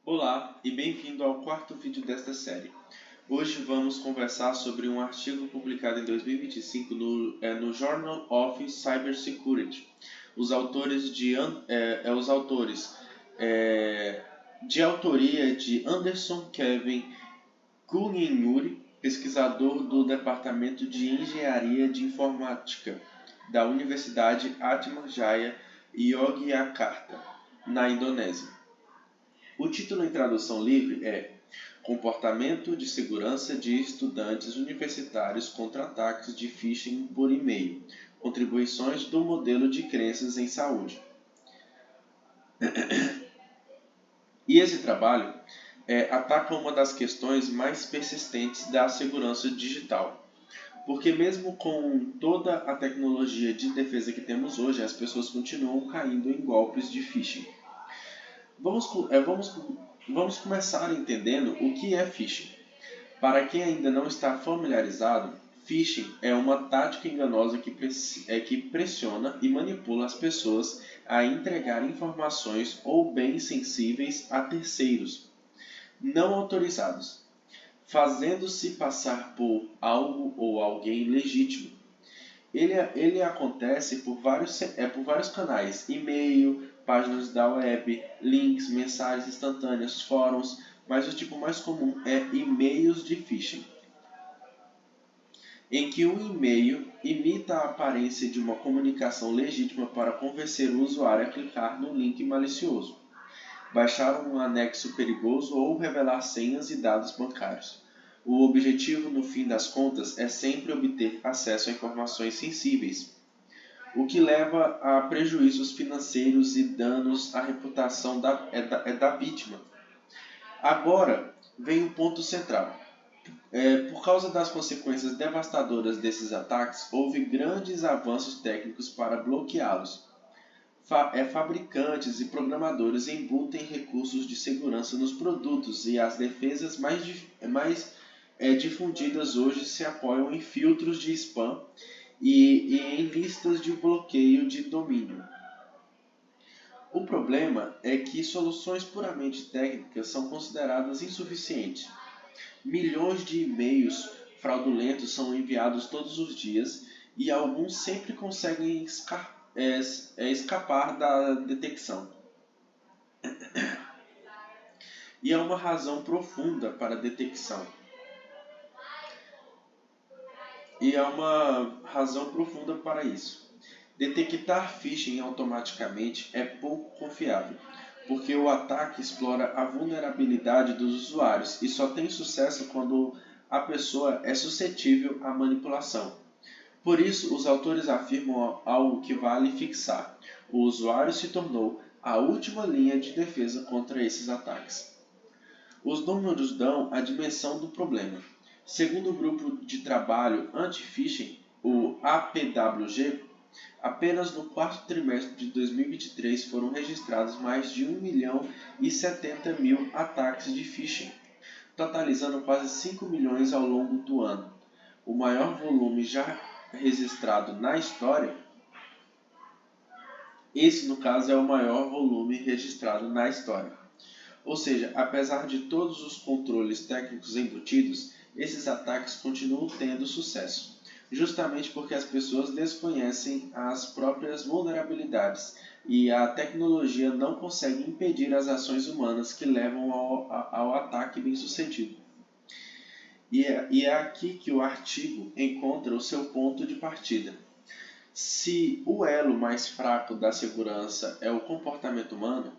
Olá e bem-vindo ao quarto vídeo desta série. Hoje vamos conversar sobre um artigo publicado em 2025 no Journal of Cybersecurity. Os autores de autoria de Anderson Kevin Kunhinyuri, pesquisador do Departamento de Engenharia de Informática da Universidade Atma Jaya Yogyakarta, na Indonésia. O título em tradução livre é Comportamento de Segurança de Estudantes Universitários contra Ataques de Phishing por E-mail. Contribuições do Modelo de Crenças em Saúde. E esse trabalho ataca uma das questões mais persistentes da segurança digital. Porque mesmo com toda a tecnologia de defesa que temos hoje, as pessoas continuam caindo em golpes de phishing. Vamos começar entendendo o que é phishing. Para quem ainda não está familiarizado, phishing é uma tática enganosa que pressiona e manipula as pessoas a entregar informações ou bens sensíveis a terceiros não autorizados, fazendo-se passar por algo ou alguém legítimo. Ele acontece por vários canais: e-mail, páginas da web, links, mensagens instantâneas, fóruns, mas o tipo mais comum é e-mails de phishing, em que um e-mail imita a aparência de uma comunicação legítima para convencer o usuário a clicar no link malicioso, baixar um anexo perigoso ou revelar senhas e dados bancários. O objetivo, no fim das contas, é sempre obter acesso a informações sensíveis, o que leva a prejuízos financeiros e danos à reputação da vítima. Agora vem o ponto central. Por causa das consequências devastadoras desses ataques, houve grandes avanços técnicos para bloqueá-los. Fabricantes e programadores embutem recursos de segurança nos produtos e as defesas mais difundidas hoje se apoiam em filtros de spam e em listas de bloqueio de domínio. O problema é que soluções puramente técnicas são consideradas insuficientes. Milhões de e-mails fraudulentos são enviados todos os dias e alguns sempre conseguem escapar da detecção. E há uma razão profunda para a detecção. E há uma razão profunda para isso. Detectar phishing automaticamente é pouco confiável, porque o ataque explora a vulnerabilidade dos usuários e só tem sucesso quando a pessoa é suscetível à manipulação. Por isso, os autores afirmam algo que vale fixar: o usuário se tornou a última linha de defesa contra esses ataques. Os números dão a dimensão do problema. Segundo o grupo de trabalho anti-phishing, o APWG, apenas no quarto trimestre de 2023 foram registrados mais de 1.070.000 ataques de phishing, totalizando quase 5 milhões ao longo do ano, o maior volume já registrado na história. Esse, no caso, é o maior volume registrado na história. Ou seja, apesar de todos os controles técnicos embutidos, esses ataques continuam tendo sucesso, justamente porque as pessoas desconhecem as próprias vulnerabilidades e a tecnologia não consegue impedir as ações humanas que levam ao ataque bem-sucedido. E é aqui que o artigo encontra o seu ponto de partida. Se o elo mais fraco da segurança é o comportamento humano,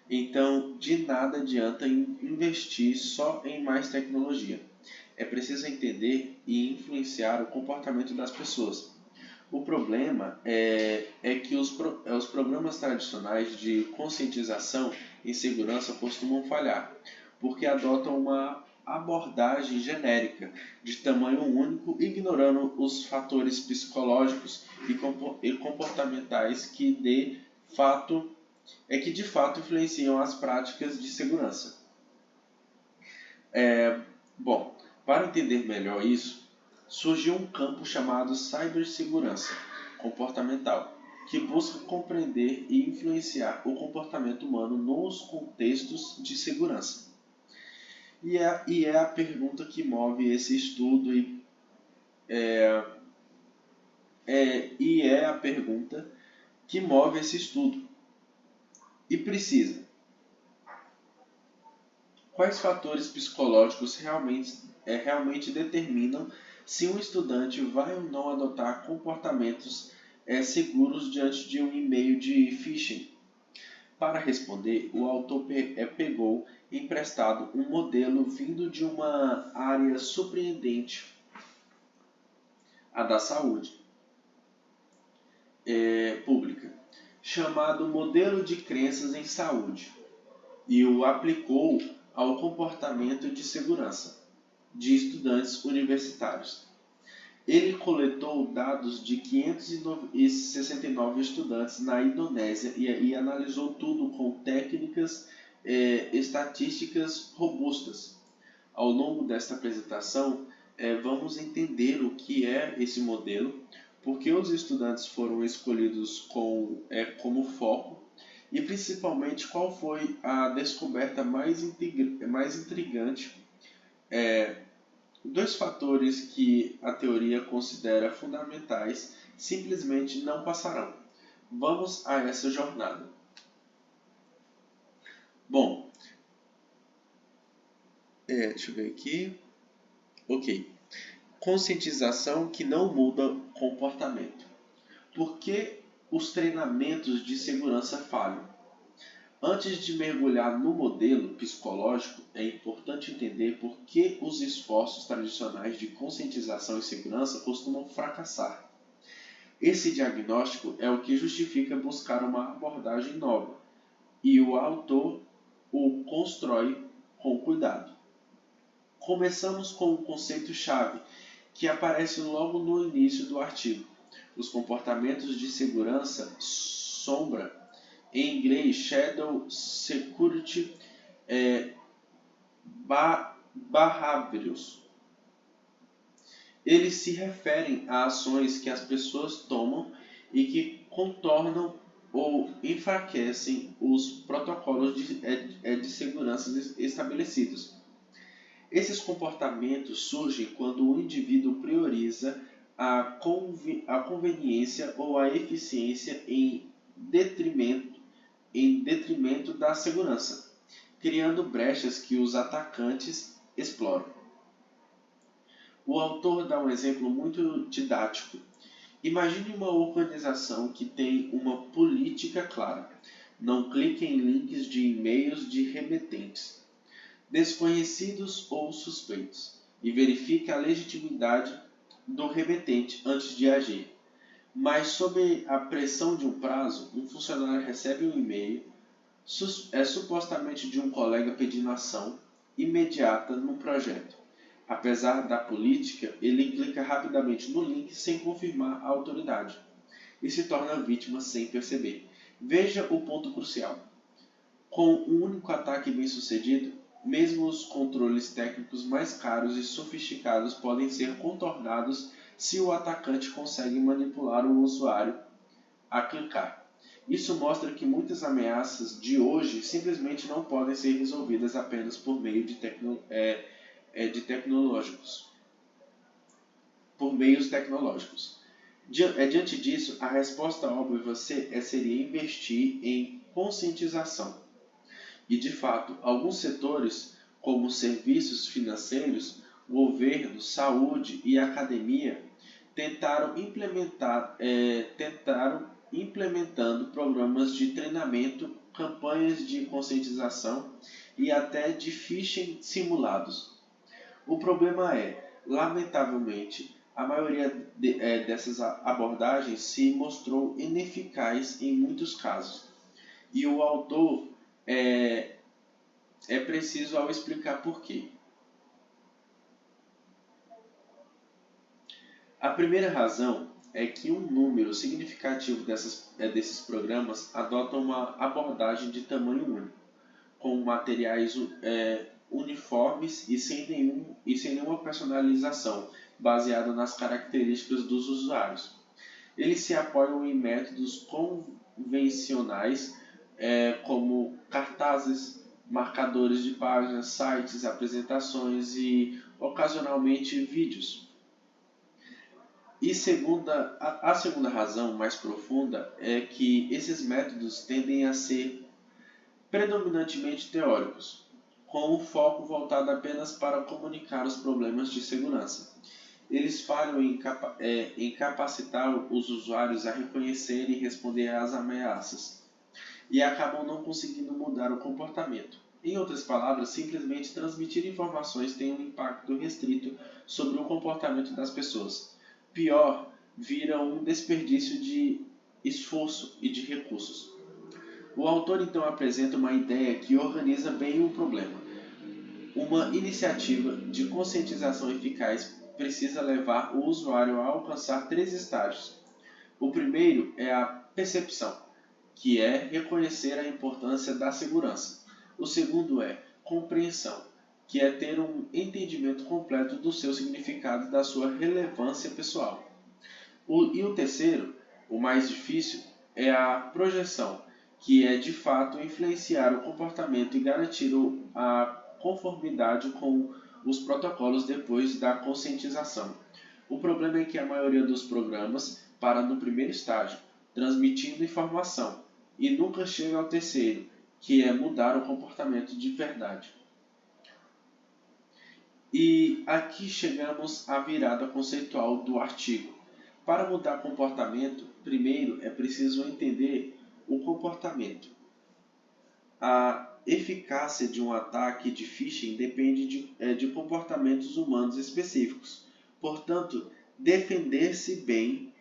então de nada adianta investir só em mais tecnologia. É preciso entender e influenciar o comportamento das pessoas. O problema é que os programas tradicionais de conscientização em segurança costumam falhar, porque adotam uma abordagem genérica, de tamanho único, ignorando os fatores psicológicos e comportamentais que de fato influenciam as práticas de segurança. Para entender melhor isso, surgiu um campo chamado cibersegurança comportamental, que busca compreender e influenciar o comportamento humano nos contextos de segurança. E é a pergunta que move esse estudo e é a pergunta que move esse estudo. E precisa. Quais fatores psicológicos realmente determinam se um estudante vai ou não adotar comportamentos seguros diante de um e-mail de phishing? Para responder, o autor pegou emprestado um modelo vindo de uma área surpreendente, a da saúde pública, chamado Modelo de Crenças em Saúde, e o aplicou ao comportamento de segurança de estudantes universitários. Ele coletou dados de 569 estudantes na Indonésia e analisou tudo com técnicas estatísticas robustas. Ao longo desta apresentação, vamos entender o que é esse modelo, por que os estudantes foram escolhidos como foco e principalmente qual foi a descoberta mais intrigante. Dois fatores que a teoria considera fundamentais simplesmente não passarão. Vamos a essa jornada. Bom, deixa eu ver aqui. Ok. Conscientização que não muda comportamento. Por que os treinamentos de segurança falham? Antes de mergulhar no modelo psicológico, é importante entender por que os esforços tradicionais de conscientização e segurança costumam fracassar. Esse diagnóstico é o que justifica buscar uma abordagem nova, e o autor o constrói com cuidado. Começamos com um conceito-chave, que aparece logo no início do artigo. Os comportamentos de segurança sombra, em inglês Shadow Security Behaviors. Eles se referem a ações que as pessoas tomam e que contornam ou enfraquecem os protocolos de segurança estabelecidos. Esses comportamentos surgem quando o indivíduo prioriza a conveniência ou a eficiência em detrimento da segurança, criando brechas que os atacantes exploram. O autor dá um exemplo muito didático. Imagine uma organização que tem uma política clara. Não clique em links de e-mails de remetentes desconhecidos ou suspeitos, e verifique a legitimidade do remetente antes de agir. Mas, sob a pressão de um prazo, um funcionário recebe um e-mail, supostamente de um colega pedindo ação imediata no projeto. Apesar da política, ele clica rapidamente no link sem confirmar a autoridade e se torna vítima sem perceber. Veja o ponto crucial. Com um único ataque bem sucedido, mesmo os controles técnicos mais caros e sofisticados podem ser contornados se o atacante consegue manipular o usuário a clicar. Isso mostra que muitas ameaças de hoje simplesmente não podem ser resolvidas apenas por meio de meios tecnológicos. Diante disso, a resposta óbvia seria investir em conscientização. E, de fato, alguns setores, como serviços financeiros, governo, saúde e academia, tentaram implementando programas de treinamento, campanhas de conscientização e até de phishing simulados. O problema lamentavelmente, a maioria dessas abordagens se mostrou ineficaz em muitos casos. E o autor é preciso ao explicar por quê. A primeira razão é que um número significativo desses programas adotam uma abordagem de tamanho único, com materiais uniformes e sem nenhuma personalização, baseada nas características dos usuários. Eles se apoiam em métodos convencionais, como cartazes, marcadores de páginas, sites, apresentações e, ocasionalmente, vídeos. E a segunda razão mais profunda é que esses métodos tendem a ser predominantemente teóricos, com um foco voltado apenas para comunicar os problemas de segurança. Eles falham em capacitar os usuários a reconhecer e responder às ameaças, e acabam não conseguindo mudar o comportamento. Em outras palavras, simplesmente transmitir informações tem um impacto restrito sobre o comportamento das pessoas. Pior, vira um desperdício de esforço e de recursos. O autor então apresenta uma ideia que organiza bem o problema. Uma iniciativa de conscientização eficaz precisa levar o usuário a alcançar 3 estágios. O primeiro é a percepção, que é reconhecer a importância da segurança. O segundo é compreensão, que é ter um entendimento completo do seu significado e da sua relevância pessoal. E o terceiro, o mais difícil, é a projeção, que é de fato influenciar o comportamento e garantir a conformidade com os protocolos depois da conscientização. O problema é que a maioria dos programas para no primeiro estágio, transmitindo informação, e nunca chega ao terceiro, que é mudar o comportamento de verdade. E aqui chegamos à virada conceitual do artigo. Para mudar comportamento, primeiro é preciso entender o comportamento. A eficácia de um ataque de phishing depende de comportamentos humanos específicos. Portanto, defender-se bem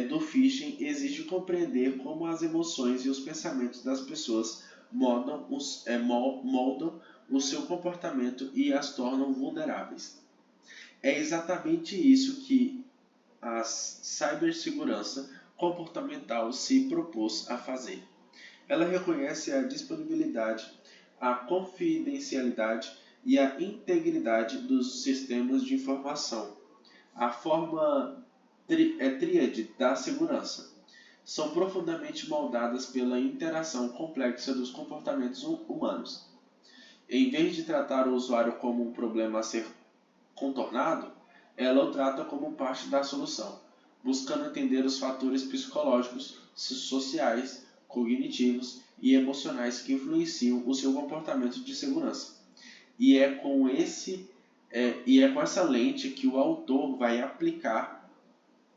do phishing exige compreender como as emoções e os pensamentos das pessoas moldam o seu comportamento e as tornam vulneráveis. É exatamente isso que a cibersegurança comportamental se propôs a fazer. Ela reconhece a disponibilidade, a confidencialidade e a integridade dos sistemas de informação, a forma tríade da segurança. São profundamente moldadas pela interação complexa dos comportamentos humanos. Em vez de tratar o usuário como um problema a ser contornado, ela o trata como parte da solução, buscando entender os fatores psicológicos, sociais, cognitivos e emocionais que influenciam o seu comportamento de segurança. E é com essa lente que o autor vai aplicar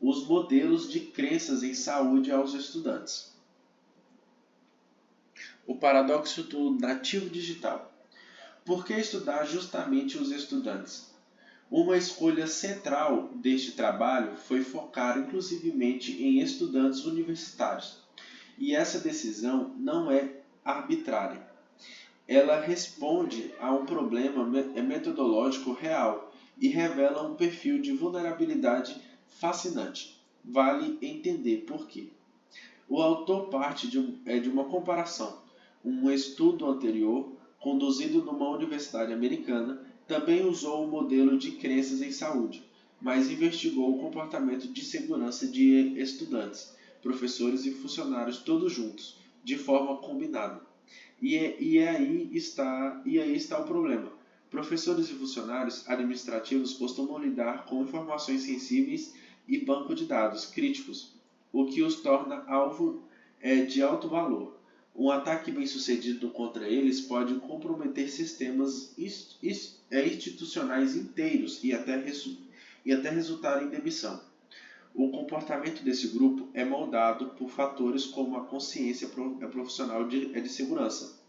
os modelos de crenças em saúde aos estudantes. O paradoxo do nativo digital. Por que estudar justamente os estudantes? Uma escolha central deste trabalho foi focar exclusivamente em estudantes universitários. E essa decisão não é arbitrária. Ela responde a um problema metodológico real e revela um perfil de vulnerabilidade fascinante. Vale entender por quê. O autor parte de uma comparação. Um estudo anterior, conduzido numa universidade americana, também usou o modelo de crenças em saúde, mas investigou o comportamento de segurança de estudantes, professores e funcionários todos juntos, de forma combinada. E aí está o problema. Professores e funcionários administrativos costumam lidar com informações sensíveis e banco de dados críticos, o que os torna alvo de alto valor. Um ataque bem-sucedido contra eles pode comprometer sistemas institucionais inteiros e até resultar em demissão. O comportamento desse grupo é moldado por fatores como a consciência profissional de segurança.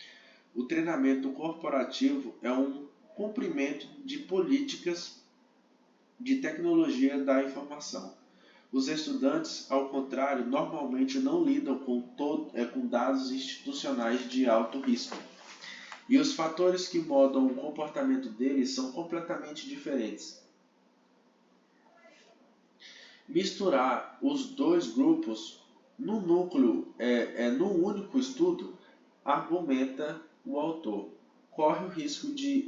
O treinamento corporativo é um cumprimento de políticas de tecnologia da informação. Os estudantes, ao contrário, normalmente não lidam com dados institucionais de alto risco. E os fatores que moldam o comportamento deles são completamente diferentes. Misturar os dois grupos no núcleo, num único estudo, argumenta o autor, corre o risco de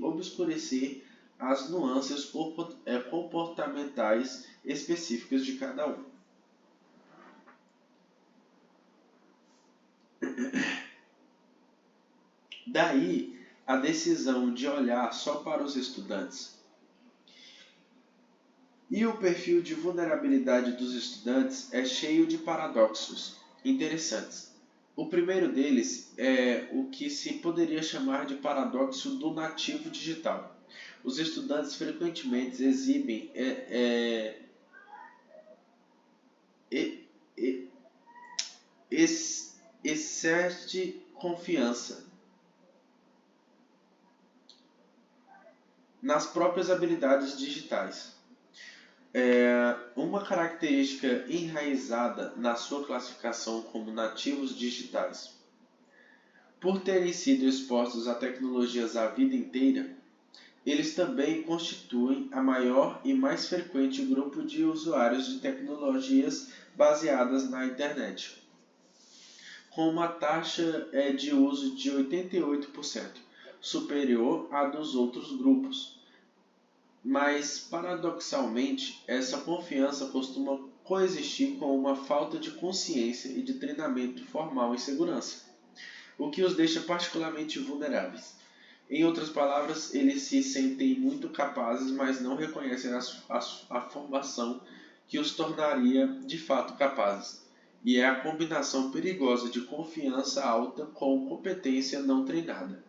obscurecer as nuances comportamentais específicas de cada um. Daí a decisão de olhar só para os estudantes. E o perfil de vulnerabilidade dos estudantes é cheio de paradoxos interessantes. O primeiro deles é o que se poderia chamar de paradoxo do nativo digital. Os estudantes frequentemente exibem excesso de confiança nas próprias habilidades digitais. Uma característica enraizada na sua classificação como nativos digitais. Por terem sido expostos a tecnologias a vida inteira, eles também constituem a maior e mais frequente grupo de usuários de tecnologias baseadas na internet, com uma taxa de uso de 88%, superior à dos outros grupos. Mas, paradoxalmente, essa confiança costuma coexistir com uma falta de consciência e de treinamento formal em segurança, o que os deixa particularmente vulneráveis. Em outras palavras, eles se sentem muito capazes, mas não reconhecem a formação que os tornaria de fato capazes. E é a combinação perigosa de confiança alta com competência não treinada.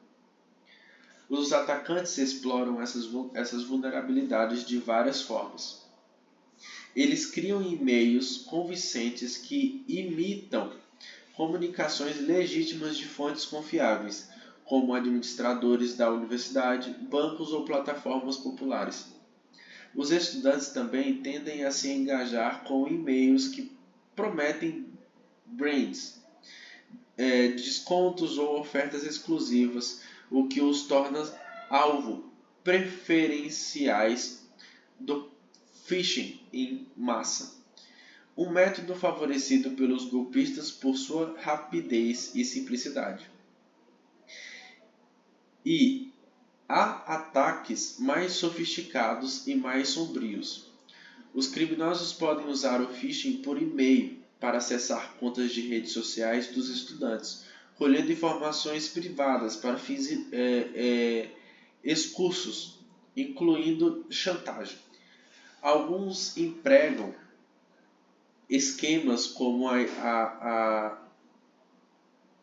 Os atacantes exploram essas vulnerabilidades de várias formas. Eles criam e-mails convincentes que imitam comunicações legítimas de fontes confiáveis, como administradores da universidade, bancos ou plataformas populares. Os estudantes também tendem a se engajar com e-mails que prometem brands, descontos ou ofertas exclusivas, o que os torna alvo preferenciais do phishing em massa. Um método favorecido pelos golpistas por sua rapidez e simplicidade. E há ataques mais sofisticados e mais sombrios. Os criminosos podem usar o phishing por e-mail para acessar contas de redes sociais dos estudantes, colhendo informações privadas para fins escusos, incluindo chantagem. Alguns empregam esquemas como a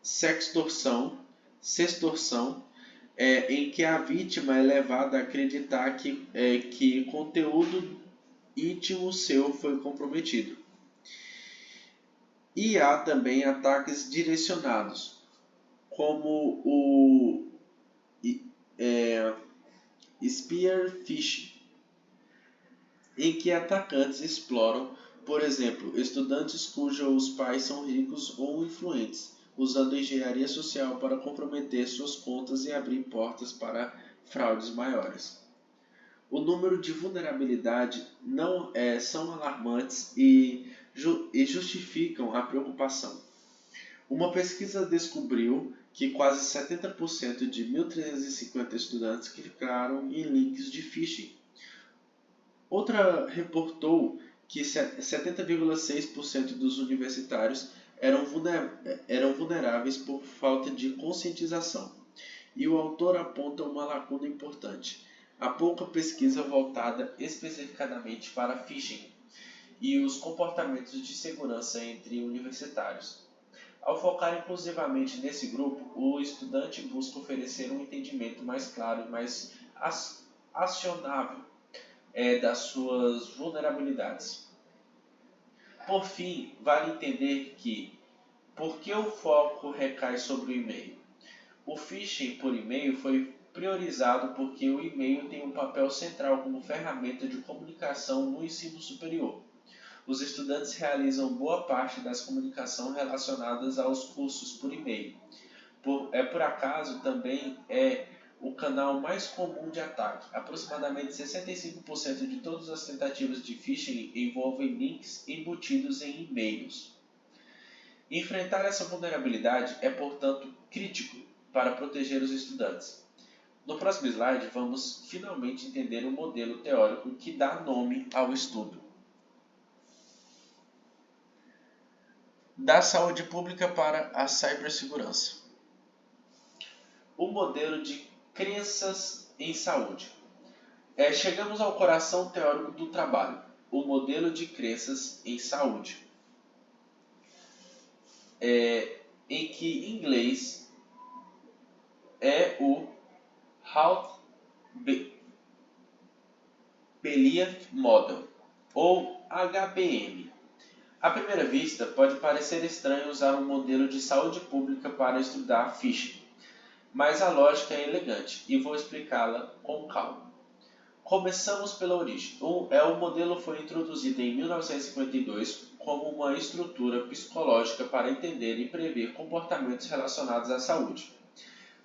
sextorção, em que a vítima é levada a acreditar que conteúdo íntimo seu foi comprometido. E há também ataques direcionados, como o spear phishing, em que atacantes exploram, por exemplo, estudantes cujos pais são ricos ou influentes, usando engenharia social para comprometer suas contas e abrir portas para fraudes maiores. O número de vulnerabilidade não são alarmantes e justificam a preocupação. Uma pesquisa descobriu que quase 70% de 1.350 estudantes clicaram em links de phishing. Outra reportou que 70,6% dos universitários eram vulneráveis por falta de conscientização. E o autor aponta uma lacuna importante: há pouca pesquisa voltada especificadamente para phishing e os comportamentos de segurança entre universitários. Ao focar exclusivamente nesse grupo, o estudante busca oferecer um entendimento mais claro e mais acionável das suas vulnerabilidades. Por fim, vale entender por que o foco recai sobre o e-mail? O phishing por e-mail foi priorizado porque o e-mail tem um papel central como ferramenta de comunicação no ensino superior. Os estudantes realizam boa parte das comunicações relacionadas aos cursos por e-mail. Por acaso, também é o canal mais comum de ataque. Aproximadamente 65% de todas as tentativas de phishing envolvem links embutidos em e-mails. Enfrentar essa vulnerabilidade é, portanto, crítico para proteger os estudantes. No próximo slide, vamos finalmente entender o modelo teórico que dá nome ao estudo. Da saúde pública para a cibersegurança. O modelo de crenças em saúde. Chegamos ao coração teórico do trabalho, o modelo de crenças em saúde, em que em inglês é o Health Belief Model, ou HBM. À primeira vista, pode parecer estranho usar um modelo de saúde pública para estudar phishing, mas a lógica é elegante e vou explicá-la com calma. Começamos pela origem. O modelo foi introduzido em 1952 como uma estrutura psicológica para entender e prever comportamentos relacionados à saúde.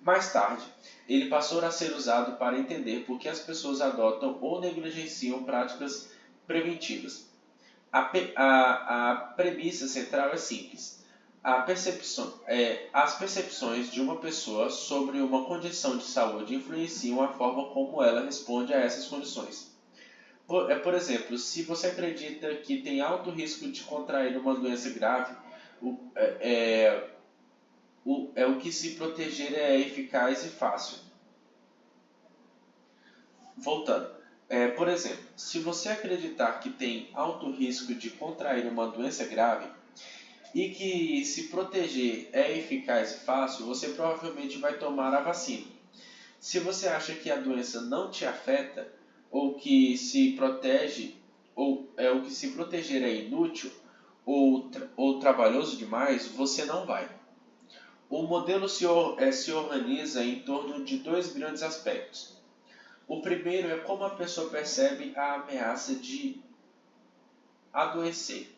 Mais tarde, ele passou a ser usado para entender por que as pessoas adotam ou negligenciam práticas preventivas. A premissa central é simples. As percepções de uma pessoa sobre uma condição de saúde influenciam a forma como ela responde a essas condições. Por exemplo, se você acredita que tem alto risco de contrair uma doença grave, o que se proteger é eficaz e fácil. Voltando. Por exemplo, se você acreditar que tem alto risco de contrair uma doença grave, e que se proteger é eficaz e fácil, você provavelmente vai tomar a vacina. Se você acha que a doença não te afeta, ou que se proteger é inútil ou trabalhoso demais, você não vai. O modelo se organiza em torno de dois grandes aspectos. O primeiro é como a pessoa percebe a ameaça de adoecer.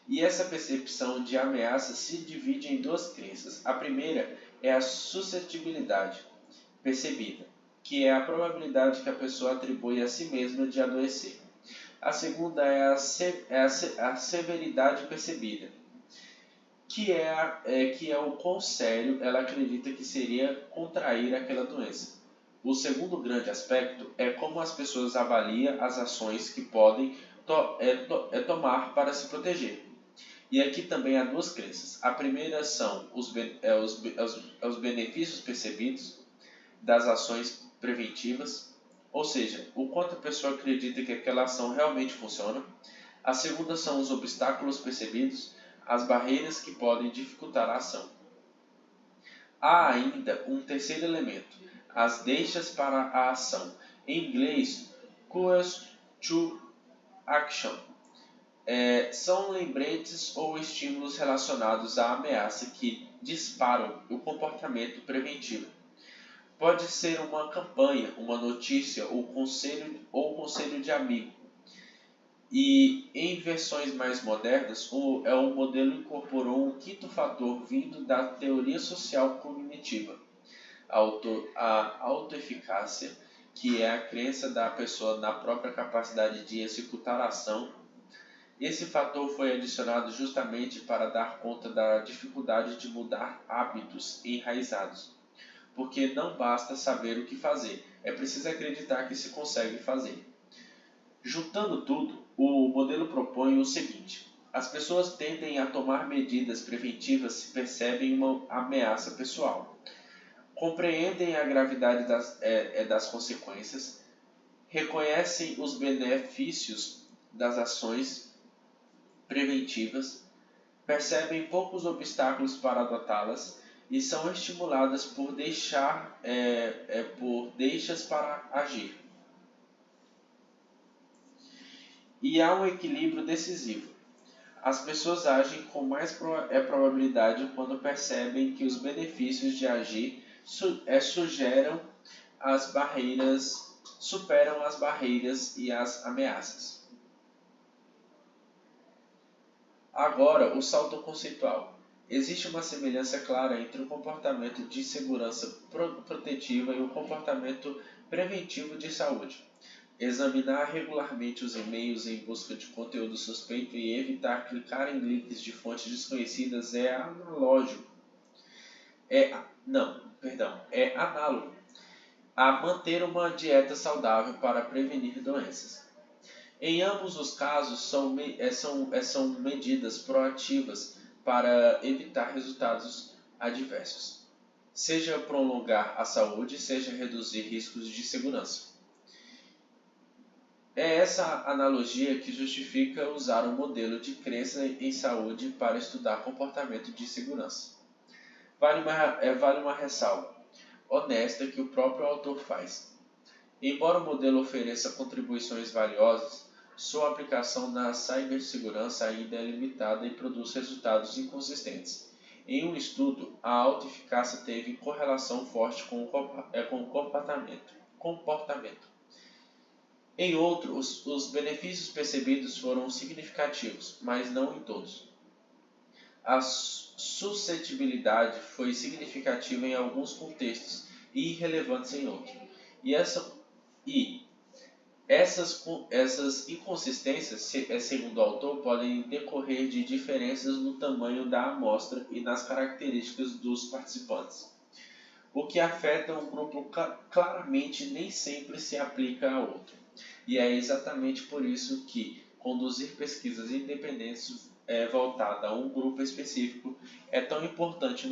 E essa percepção de ameaça se divide em duas crenças. A primeira é a suscetibilidade percebida, que é a probabilidade que a pessoa atribui a si mesma de adoecer. A segunda é a severidade percebida, que é o quão sério ela acredita que seria contrair aquela doença. O segundo grande aspecto é como as pessoas avaliam as ações que podem tomar para se proteger. E aqui também há duas crenças. A primeira são os benefícios percebidos das ações preventivas, ou seja, o quanto a pessoa acredita que aquela ação realmente funciona. A segunda são os obstáculos percebidos, as barreiras que podem dificultar a ação. Há ainda um terceiro elemento, as deixas para a ação. Em inglês, calls to action. São lembretes ou estímulos relacionados à ameaça que disparam o comportamento preventivo. Pode ser uma campanha, uma notícia ou conselho de amigo. E em versões mais modernas, o modelo incorporou um quinto fator vindo da teoria social cognitiva, a autoeficácia, que é a crença da pessoa na própria capacidade de executar a ação. Esse fator foi adicionado justamente para dar conta da dificuldade de mudar hábitos enraizados, porque não basta saber o que fazer, é preciso acreditar que se consegue fazer. Juntando tudo, o modelo propõe o seguinte: as pessoas tendem a tomar medidas preventivas se percebem uma ameaça pessoal, compreendem a gravidade das consequências, reconhecem os benefícios das ações preventivas, percebem poucos obstáculos para adotá-las e são estimuladas por deixas para agir. E há um equilíbrio decisivo. As pessoas agem com mais probabilidade quando percebem que os benefícios de agir superam as barreiras e as ameaças. Agora, o salto conceitual. Existe uma semelhança clara entre o comportamento de segurança protetiva e o comportamento preventivo de saúde. Examinar regularmente os e-mails em busca de conteúdo suspeito e evitar clicar em links de fontes desconhecidas é análogo a manter uma dieta saudável para prevenir doenças. Em ambos os casos, são medidas proativas para evitar resultados adversos. seja prolongar a saúde, seja reduzir riscos de segurança. É essa analogia que justifica usar um modelo de crença em saúde para estudar comportamento de segurança. Vale uma ressalva honesta que o próprio autor faz. Embora o modelo ofereça contribuições valiosas, sua aplicação na cibersegurança ainda é limitada e produz resultados inconsistentes. Em um estudo, a alta eficácia teve correlação forte com o comportamento. Em outro, os benefícios percebidos foram significativos, mas não em todos. A suscetibilidade foi significativa em alguns contextos e irrelevante em outros. Essas inconsistências, segundo o autor, podem decorrer de diferenças no tamanho da amostra e nas características dos participantes. O que afeta um grupo claramente nem sempre se aplica a outro. E é exatamente por isso que conduzir pesquisas independentes voltada a um grupo específico é tão importante.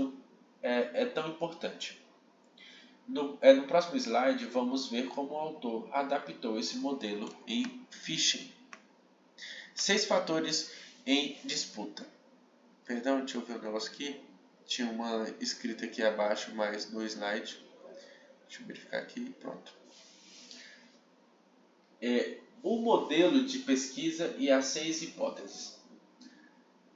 No próximo slide, vamos ver como o autor adaptou esse modelo em phishing. 6 fatores em disputa. Perdão, deixa eu ver um negócio aqui. Tinha uma escrita aqui abaixo, mas no slide. Deixa eu verificar aqui, pronto. O modelo de pesquisa e as 6 hipóteses.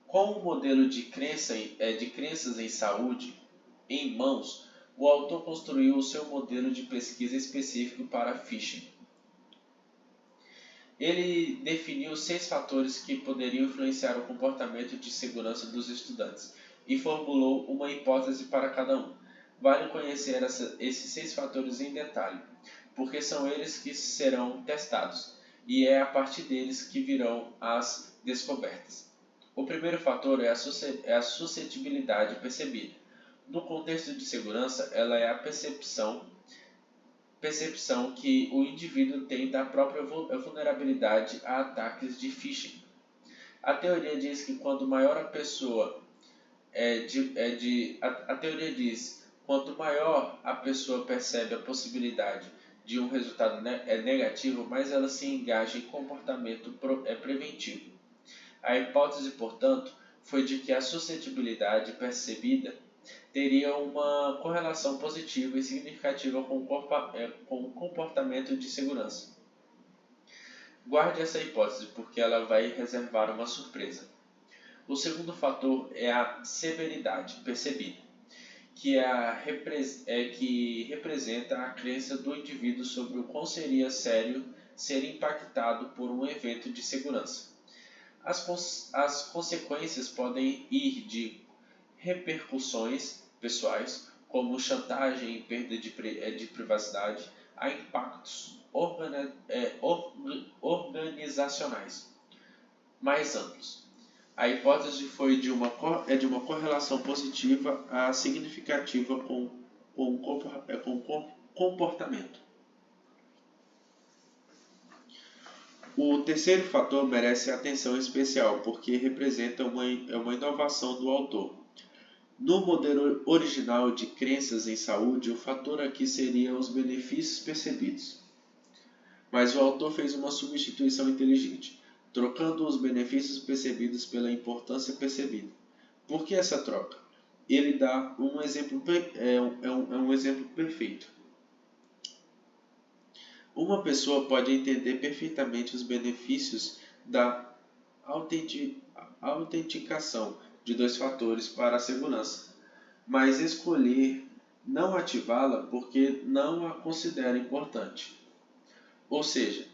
Com o modelo de crenças em saúde em mãos, o autor construiu o seu modelo de pesquisa específico para phishing. Ele definiu 6 fatores que poderiam influenciar o comportamento de segurança dos estudantes e formulou uma hipótese para cada um. Vale conhecer esses 6 fatores em detalhe, porque são eles que serão testados, e é a partir deles que virão as descobertas. O primeiro fator é a suscetibilidade percebida. No contexto de segurança, ela é a percepção que o indivíduo tem da própria vulnerabilidade a ataques de phishing. A teoria diz que quanto maior a pessoa a teoria diz quanto maior a pessoa percebe a possibilidade de um resultado negativo, mais ela se engaja em comportamento preventivo. A hipótese, portanto, foi de que a suscetibilidade percebida teria uma correlação positiva e significativa com o comportamento de segurança. Guarde essa hipótese, porque ela vai reservar uma surpresa. O segundo fator é a severidade percebida, que representa a crença do indivíduo sobre o quão seria sério ser impactado por um evento de segurança. As consequências podem ir de repercussões pessoais, como chantagem e perda de privacidade, a impactos organizacionais mais amplos. A hipótese foi de uma correlação positiva a significativa com comportamento. O terceiro fator merece atenção especial, porque representa uma inovação do autor. No modelo original de crenças em saúde, o fator aqui seria os benefícios percebidos. Mas o autor fez uma substituição inteligente, trocando os benefícios percebidos pela importância percebida. Por que essa troca? Ele dá um exemplo perfeito. Uma pessoa pode entender perfeitamente os benefícios da autenticação de 2 fatores para a segurança, mas escolher não ativá-la porque não a considera importante. Ou seja,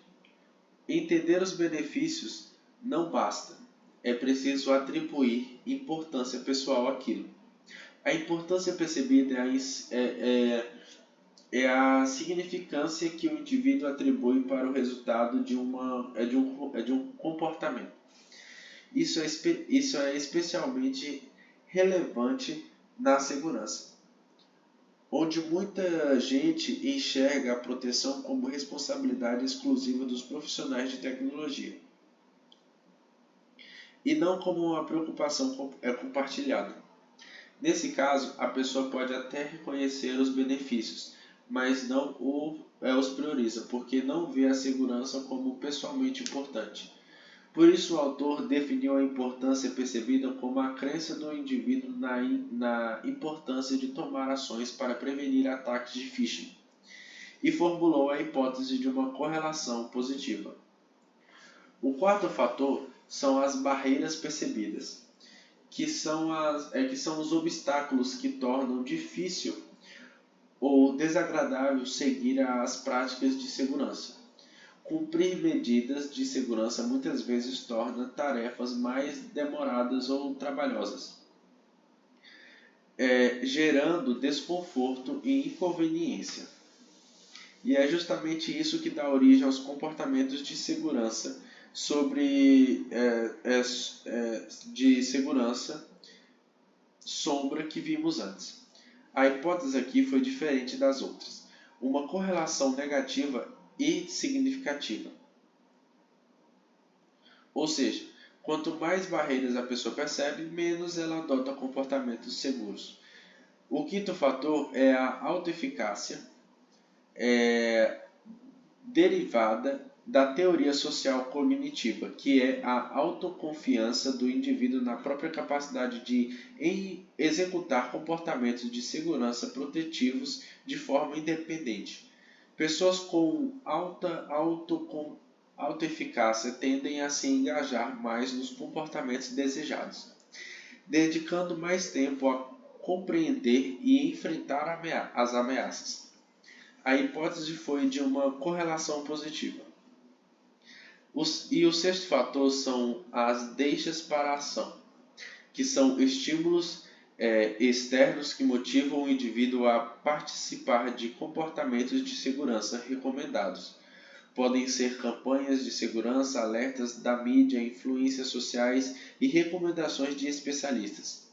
entender os benefícios não basta, é preciso atribuir importância pessoal àquilo. A importância percebida é a significância que o indivíduo atribui para o resultado de um comportamento. Isso é especialmente relevante na segurança, onde muita gente enxerga a proteção como responsabilidade exclusiva dos profissionais de tecnologia, e não como uma preocupação compartilhada. Nesse caso, a pessoa pode até reconhecer os benefícios, mas não os prioriza, porque não vê a segurança como pessoalmente importante. Por isso, o autor definiu a importância percebida como a crença do indivíduo na importância de tomar ações para prevenir ataques de phishing, e formulou a hipótese de uma correlação positiva. O quarto fator são as barreiras percebidas, que são os obstáculos que tornam difícil ou desagradável seguir as práticas de segurança. Cumprir medidas de segurança muitas vezes torna tarefas mais demoradas ou trabalhosas, gerando desconforto e inconveniência. E é justamente isso que dá origem aos comportamentos de segurança de segurança sombra que vimos antes. A hipótese aqui foi diferente das outras, uma correlação negativa e significativa. Ou seja, quanto mais barreiras a pessoa percebe, menos ela adota comportamentos seguros. O quinto fator é a autoeficácia, derivada da teoria social cognitiva, que é a autoconfiança do indivíduo na própria capacidade de executar comportamentos de segurança protetivos de forma independente. Pessoas com alta autoeficácia tendem a se engajar mais nos comportamentos desejados, dedicando mais tempo a compreender e enfrentar as ameaças. A hipótese foi de uma correlação positiva. O sexto fator são as deixas para a ação, que são estímulos externos que motivam o indivíduo a participar de comportamentos de segurança recomendados. Podem ser campanhas de segurança, alertas da mídia, influências sociais e recomendações de especialistas.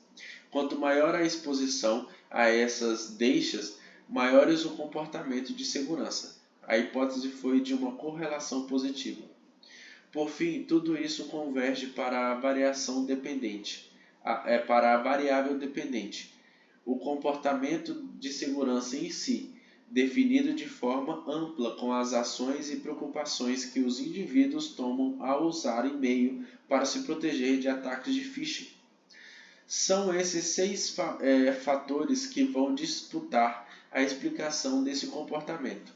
Quanto maior a exposição a essas deixas, maiores o comportamento de segurança. A hipótese foi de uma correlação positiva. Por fim, tudo isso converge para a variação dependente, para a variável dependente, o comportamento de segurança em si, definido de forma ampla com as ações e preocupações que os indivíduos tomam ao usar e-mail para se proteger de ataques de phishing. São esses 6 fatores que vão disputar a explicação desse comportamento.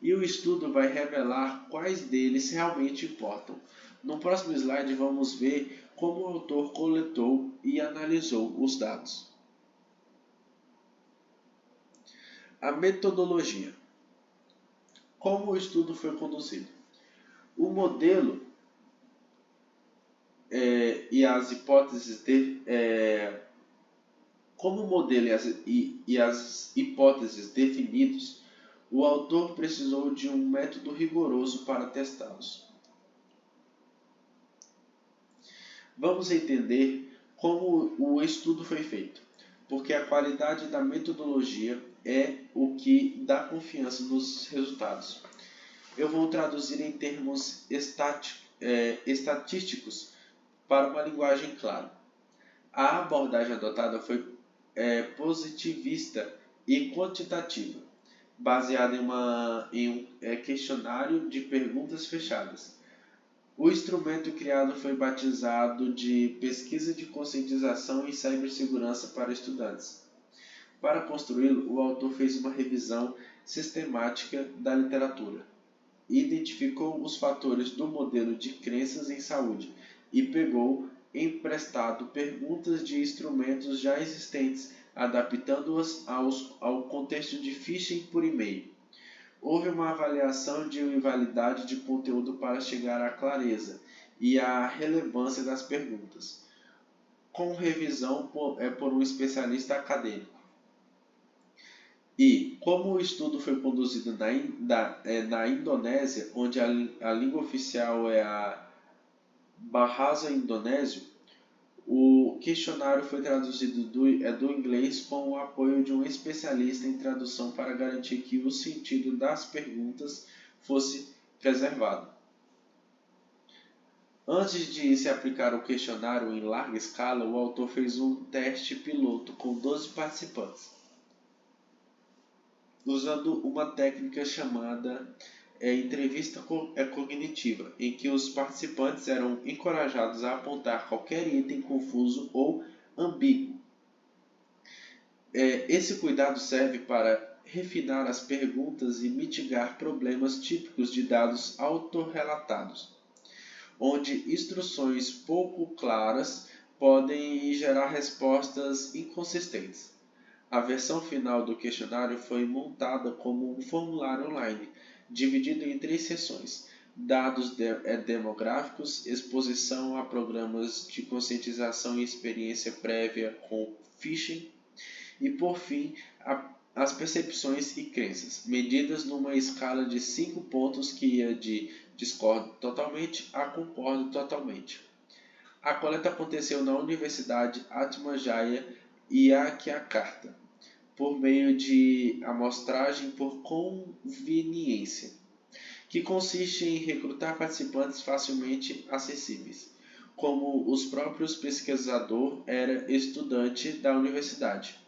E o estudo vai revelar quais deles realmente importam. No próximo slide vamos ver como o autor coletou e analisou os dados. A metodologia. Como o estudo foi conduzido? O modelo e as hipóteses como o modelo e as hipóteses definidos, o autor precisou de um método rigoroso para testá-los. Vamos entender como o estudo foi feito, porque a qualidade da metodologia é o que dá confiança nos resultados. Eu vou traduzir em termos estatísticos para uma linguagem clara. A abordagem adotada foi positivista e quantitativa, baseada em um questionário de perguntas fechadas. O instrumento criado foi batizado de Pesquisa de Conscientização em Cibersegurança para Estudantes. Para construí-lo, o autor fez uma revisão sistemática da literatura, identificou os fatores do modelo de crenças em saúde e pegou emprestado perguntas de instrumentos já existentes, adaptando-as ao contexto de phishing por e-mail. Houve uma avaliação de validade de conteúdo para chegar à clareza e à relevância das perguntas, com revisão por um especialista acadêmico. E, como o estudo foi conduzido na Indonésia, onde a língua oficial é a Bahasa Indonésio, o questionário foi traduzido do inglês com o apoio de um especialista em tradução para garantir que o sentido das perguntas fosse preservado. Antes de se aplicar o questionário em larga escala, o autor fez um teste piloto com 12 participantes, usando uma técnica chamada entrevista cognitiva, em que os participantes eram encorajados a apontar qualquer item confuso ou ambíguo. Esse cuidado serve para refinar as perguntas e mitigar problemas típicos de dados autorrelatados, onde instruções pouco claras podem gerar respostas inconsistentes. A versão final do questionário foi montada como um formulário online, dividido em 3 seções: dados demográficos, exposição a programas de conscientização e experiência prévia com phishing, e, por fim, as percepções e crenças, medidas numa escala de 5 pontos que ia de discordo totalmente a concordo totalmente. A coleta aconteceu na Universidade Atmajaya Yogyakarta, por meio de amostragem por conveniência, que consiste em recrutar participantes facilmente acessíveis. Como os próprios pesquisador era estudante da universidade,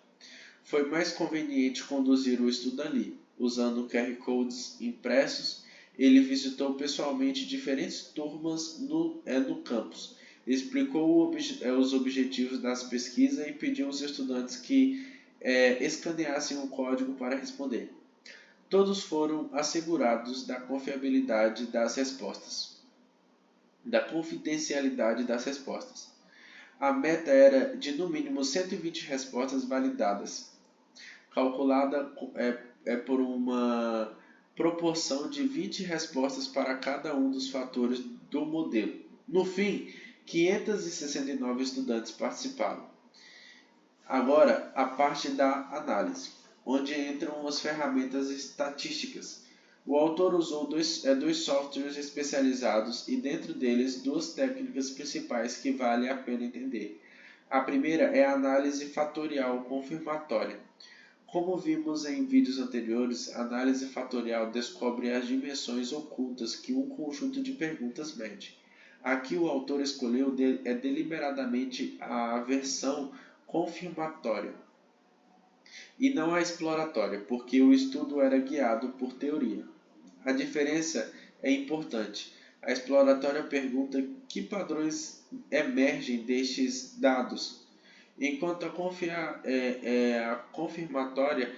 foi mais conveniente conduzir o estudo ali. Usando QR Codes impressos, ele visitou pessoalmente diferentes turmas no campus, explicou os objetivos das pesquisas e pediu aos estudantes que escaneassem um código para responder. Todos foram assegurados da confiabilidade das respostas, da confidencialidade das respostas. A meta era de no mínimo 120 respostas validadas, calculada por uma proporção de 20 respostas para cada um dos fatores do modelo. No fim, 569 estudantes participaram. Agora, a parte da análise, onde entram as ferramentas estatísticas. O autor usou dois softwares especializados e, dentro deles, 2 técnicas principais que vale a pena entender. A primeira é a análise fatorial confirmatória. Como vimos em vídeos anteriores, a análise fatorial descobre as dimensões ocultas que um conjunto de perguntas mede. Aqui o autor escolheu deliberadamente a versão confirmatória e não a exploratória, porque o estudo era guiado por teoria. A diferença é importante. A exploratória pergunta que padrões emergem destes dados, enquanto a confirmatória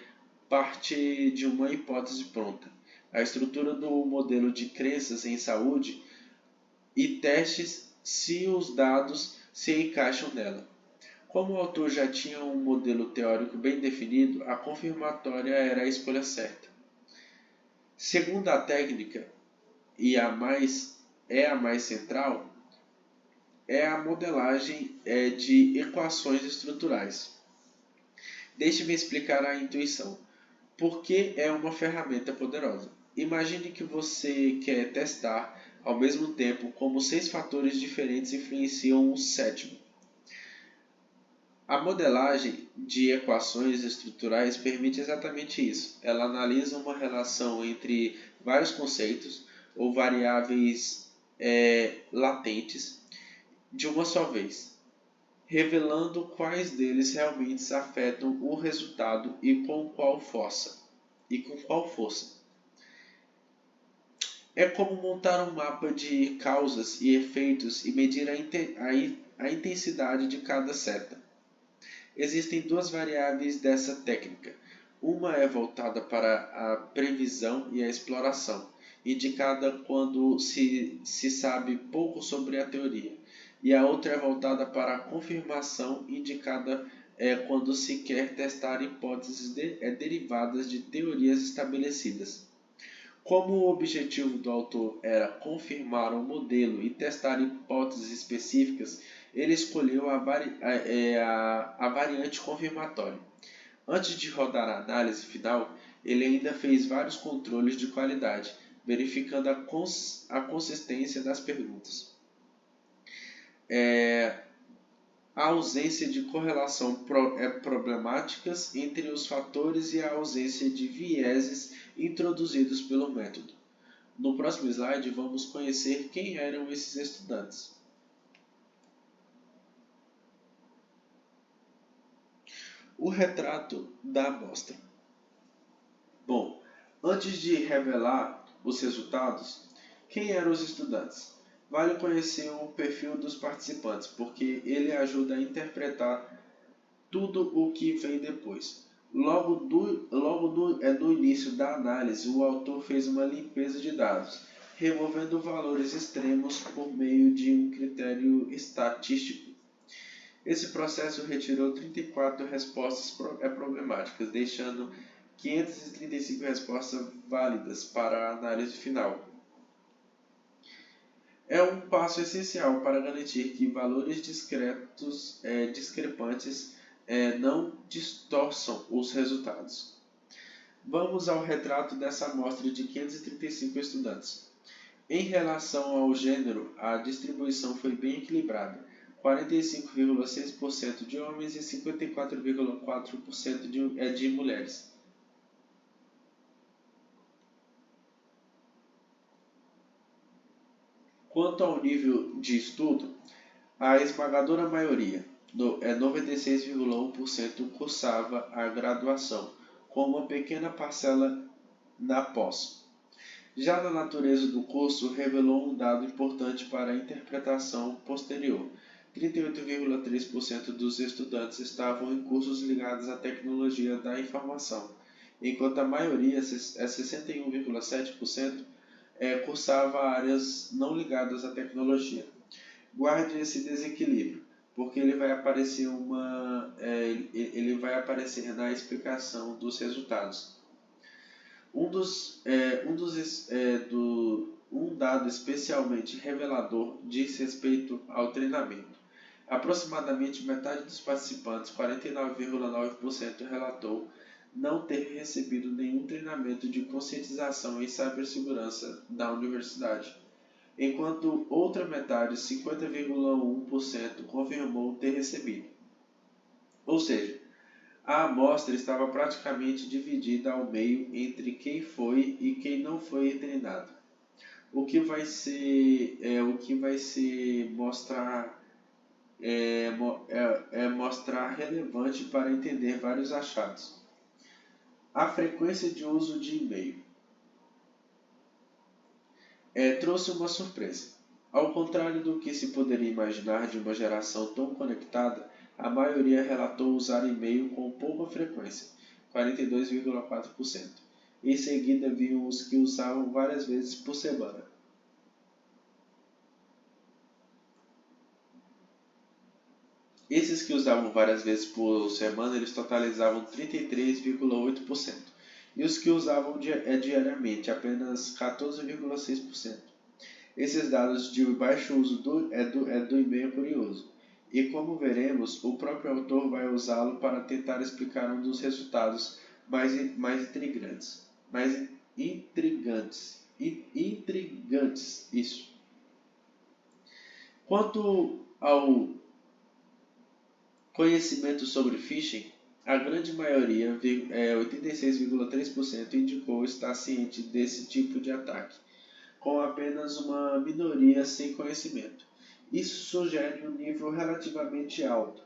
parte de uma hipótese pronta. A estrutura do modelo de crenças em saúde e testes se os dados se encaixam nela. Como o autor já tinha um modelo teórico bem definido, a confirmatória era a escolha certa. Segundo a técnica, e a mais central, é a modelagem de equações estruturais. Deixe-me explicar a intuição. Por que é uma ferramenta poderosa? Imagine que você quer testar ao mesmo tempo como 6 fatores diferentes influenciam o 7º. A modelagem de equações estruturais permite exatamente isso. Ela analisa uma relação entre vários conceitos ou variáveis latentes de uma só vez, revelando quais deles realmente afetam o resultado e com qual força. É como montar um mapa de causas e efeitos e medir a intensidade de cada seta. Existem 2 variáveis dessa técnica. Uma é voltada para a previsão e a exploração, indicada quando se sabe pouco sobre a teoria, e a outra é voltada para a confirmação, indicada quando se quer testar hipóteses derivadas de teorias estabelecidas. Como o objetivo do autor era confirmar um modelo e testar hipóteses específicas, ele escolheu a variante confirmatória. Antes de rodar a análise final, ele ainda fez vários controles de qualidade, verificando a consistência das perguntas, a ausência de correlação problemáticas entre os fatores e a ausência de vieses introduzidos pelo método. No próximo slide, vamos conhecer quem eram esses estudantes. O retrato da amostra. Bom, antes de revelar os resultados, quem eram os estudantes? Vale conhecer o perfil dos participantes, porque ele ajuda a interpretar tudo o que vem depois. Logo no início da análise, o autor fez uma limpeza de dados, removendo valores extremos por meio de um critério estatístico. Esse processo retirou 34 respostas problemáticas, deixando 535 respostas válidas para a análise final. É um passo essencial para garantir que valores discrepantes não distorçam os resultados. Vamos ao retrato dessa amostra de 535 estudantes. Em relação ao gênero, a distribuição foi bem equilibrada: 45,6% de homens e 54,4% de mulheres. Quanto ao nível de estudo, a esmagadora maioria, 96,1%, cursava a graduação, com uma pequena parcela na pós. Já na natureza do curso, revelou um dado importante para a interpretação posterior: 38,3% dos estudantes estavam em cursos ligados à tecnologia da informação, enquanto a maioria, 61,7%, cursava áreas não ligadas à tecnologia. Guarde esse desequilíbrio, porque ele vai aparecer na explicação dos resultados. Um dado especialmente revelador diz respeito ao treinamento. Aproximadamente metade dos participantes, 49,9%, relatou não ter recebido nenhum treinamento de conscientização em cibersegurança da universidade, enquanto outra metade, 50,1%, confirmou ter recebido. Ou seja, a amostra estava praticamente dividida ao meio entre quem foi e quem não foi treinado, o que vai mostrar relevante para entender vários achados. A frequência de uso de e-mail trouxe uma surpresa. Ao contrário do que se poderia imaginar de uma geração tão conectada, a maioria relatou usar e-mail com pouca frequência, 42,4%. Em seguida, viu os que usavam várias vezes por semana. Esses que usavam várias vezes por semana, eles totalizavam 33,8%. E os que usavam diariamente, apenas 14,6%. Esses dados de baixo uso do e-mail curioso. E como veremos, o próprio autor vai usá-lo para tentar explicar um dos resultados mais intrigantes. Isso. Quanto ao conhecimento sobre phishing, a grande maioria, 86,3%, indicou estar ciente desse tipo de ataque, com apenas uma minoria sem conhecimento. Isso sugere um nível relativamente alto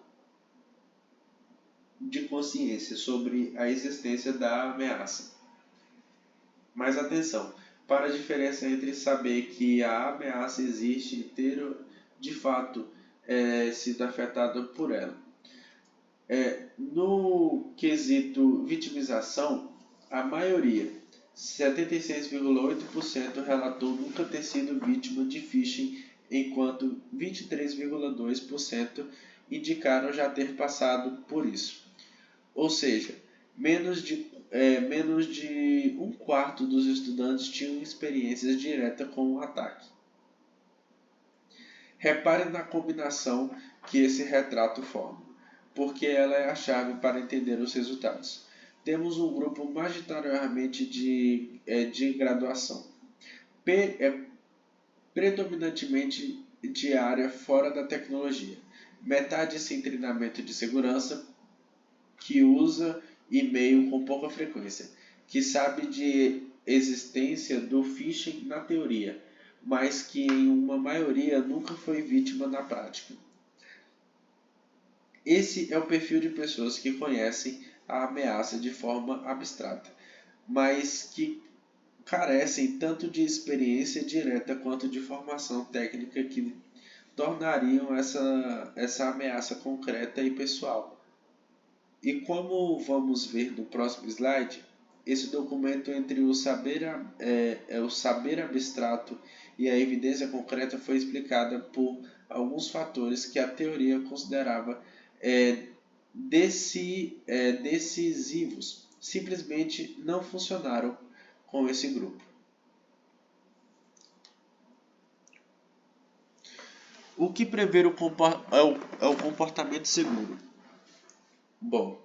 de consciência sobre a existência da ameaça. Mas atenção, para a diferença entre saber que a ameaça existe e ter de fato sido afetado por ela. No quesito vitimização, a maioria, 76,8%, relatou nunca ter sido vítima de phishing, enquanto 23,2% indicaram já ter passado por isso. Ou seja, menos de um quarto dos estudantes tinham experiências diretas com o ataque. Repare na combinação que esse retrato forma, porque ela é a chave para entender os resultados. Temos um grupo majoritariamente de graduação, predominantemente de área fora da tecnologia, metade sem treinamento de segurança, que usa e-mail com pouca frequência, que sabe de existência do phishing na teoria, mas que em uma maioria nunca foi vítima na prática. Esse é o perfil de pessoas que conhecem a ameaça de forma abstrata, mas que carecem tanto de experiência direta quanto de formação técnica que tornariam essa ameaça concreta e pessoal. E como vamos ver no próximo slide, esse documento entre o saber abstrato e a evidência concreta foi explicada por alguns fatores que a teoria considerava decisivos, simplesmente não funcionaram com esse grupo. O que prever é o comportamento seguro? Bom,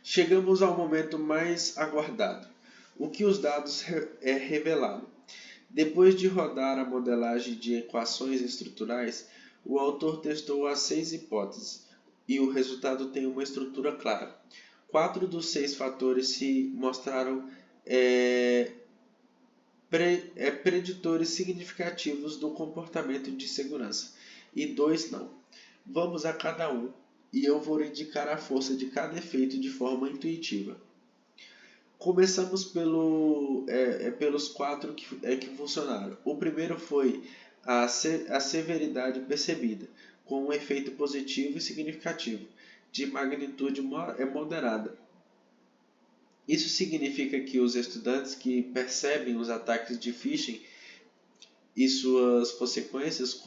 chegamos ao momento mais aguardado. O que os dados revelaram? Depois de rodar a modelagem de equações estruturais, o autor testou as 6 hipóteses e o resultado tem uma estrutura clara. 4 dos 6 fatores se mostraram preditores significativos do comportamento de segurança e 2 não. Vamos a cada um e eu vou indicar a força de cada efeito de forma intuitiva. Começamos pelos 4 que funcionaram. O primeiro foi a severidade percebida, com um efeito positivo e significativo, de magnitude moderada. Isso significa que os estudantes que percebem os ataques de phishing e suas consequências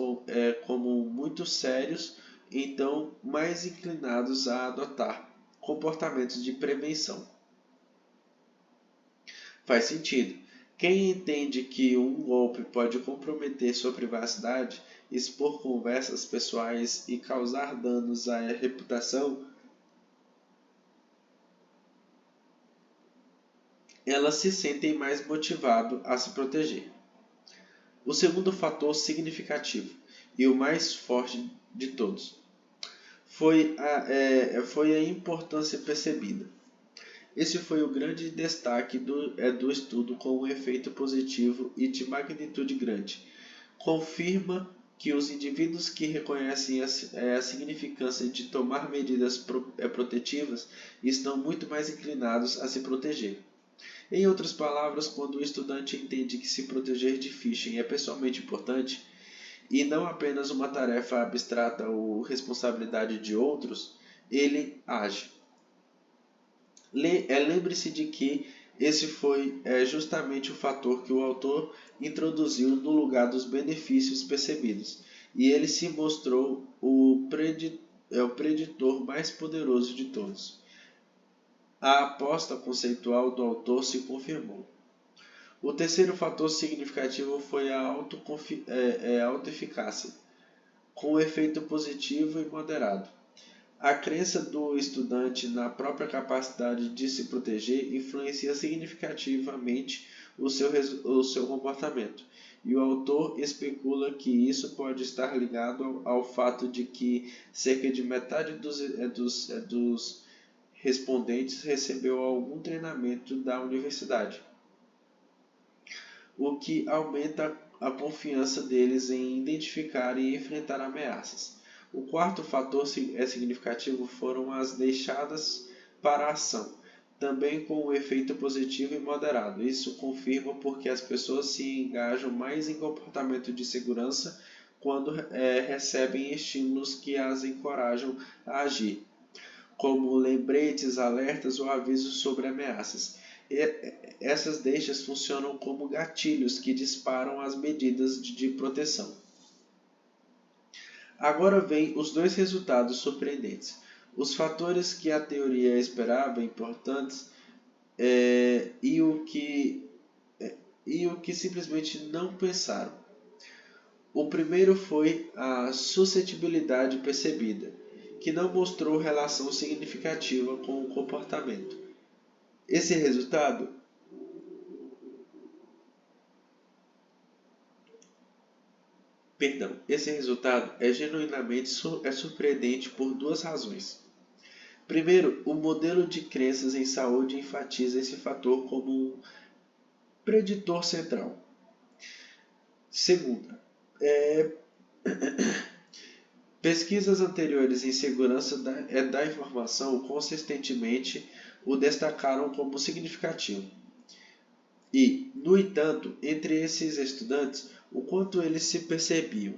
como muito sérios, então mais inclinados a adotar comportamentos de prevenção. Faz sentido. Quem entende que um golpe pode comprometer sua privacidade, expor conversas pessoais e causar danos à reputação, elas se sentem mais motivadas a se proteger. O segundo fator significativo, e o mais forte de todos, foi a importância percebida. Esse foi o grande destaque do estudo com um efeito positivo e de magnitude grande. Confirma que os indivíduos que reconhecem a significância de tomar medidas protetivas estão muito mais inclinados a se proteger. Em outras palavras, quando o estudante entende que se proteger de phishing é pessoalmente importante, e não apenas uma tarefa abstrata ou responsabilidade de outros, ele age. Lembre-se de que esse foi justamente o fator que o autor introduziu no lugar dos benefícios percebidos, e ele se mostrou o preditor mais poderoso de todos. A aposta conceitual do autor se confirmou. O terceiro fator significativo foi a autoeficácia, com efeito positivo e moderado. A crença do estudante na própria capacidade de se proteger influencia significativamente o seu comportamento, e o autor especula que isso pode estar ligado ao fato de que cerca de metade dos respondentes recebeu algum treinamento da universidade, o que aumenta a confiança deles em identificar e enfrentar ameaças. O quarto fator significativo foram as deixadas para a ação, também com um efeito positivo e moderado. Isso confirma porque as pessoas se engajam mais em comportamento de segurança quando recebem estímulos que as encorajam a agir, como lembretes, alertas ou avisos sobre ameaças. Essas deixas funcionam como gatilhos que disparam as medidas de proteção. Agora vem os 2 resultados surpreendentes. Os fatores que a teoria esperava importantes e o que simplesmente não pensaram. O primeiro foi a suscetibilidade percebida, que não mostrou relação significativa com o comportamento. Esse resultado é genuinamente surpreendente por 2 razões. Primeiro, o modelo de crenças em saúde enfatiza esse fator como Preditor central. Segunda, pesquisas anteriores em segurança da informação consistentemente o destacaram como significativo. E, no entanto, entre esses estudantes, o quanto eles se percebiam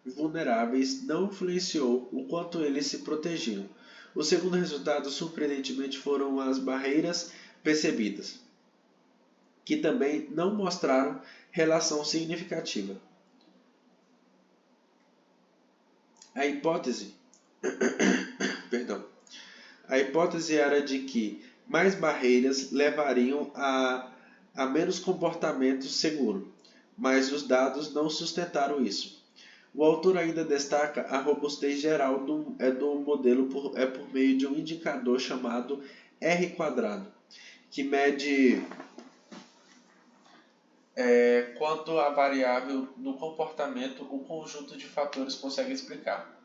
vulneráveis não influenciou o quanto eles se protegiam. O segundo resultado, surpreendentemente, foram as barreiras percebidas, que também não mostraram relação significativa. A hipótese era de que mais barreiras levariam a menos comportamento seguro, mas os dados não sustentaram isso. O autor ainda destaca a robustez geral do modelo por meio de um indicador chamado R², que mede quanto a variável no comportamento o conjunto de fatores consegue explicar.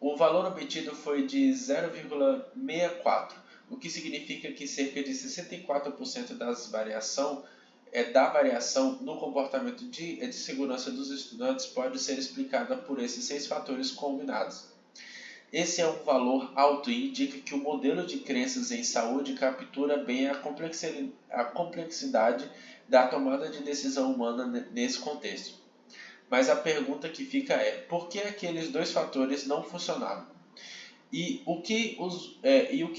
O valor obtido foi de 0,64, o que significa que cerca de 64% da variação no comportamento de segurança dos estudantes pode ser explicada por esses 6 fatores combinados. Esse é um valor alto e indica que o modelo de crenças em saúde captura bem a complexidade da tomada de decisão humana nesse contexto. Mas a pergunta que fica é, por que aqueles 2 fatores não funcionaram? E o que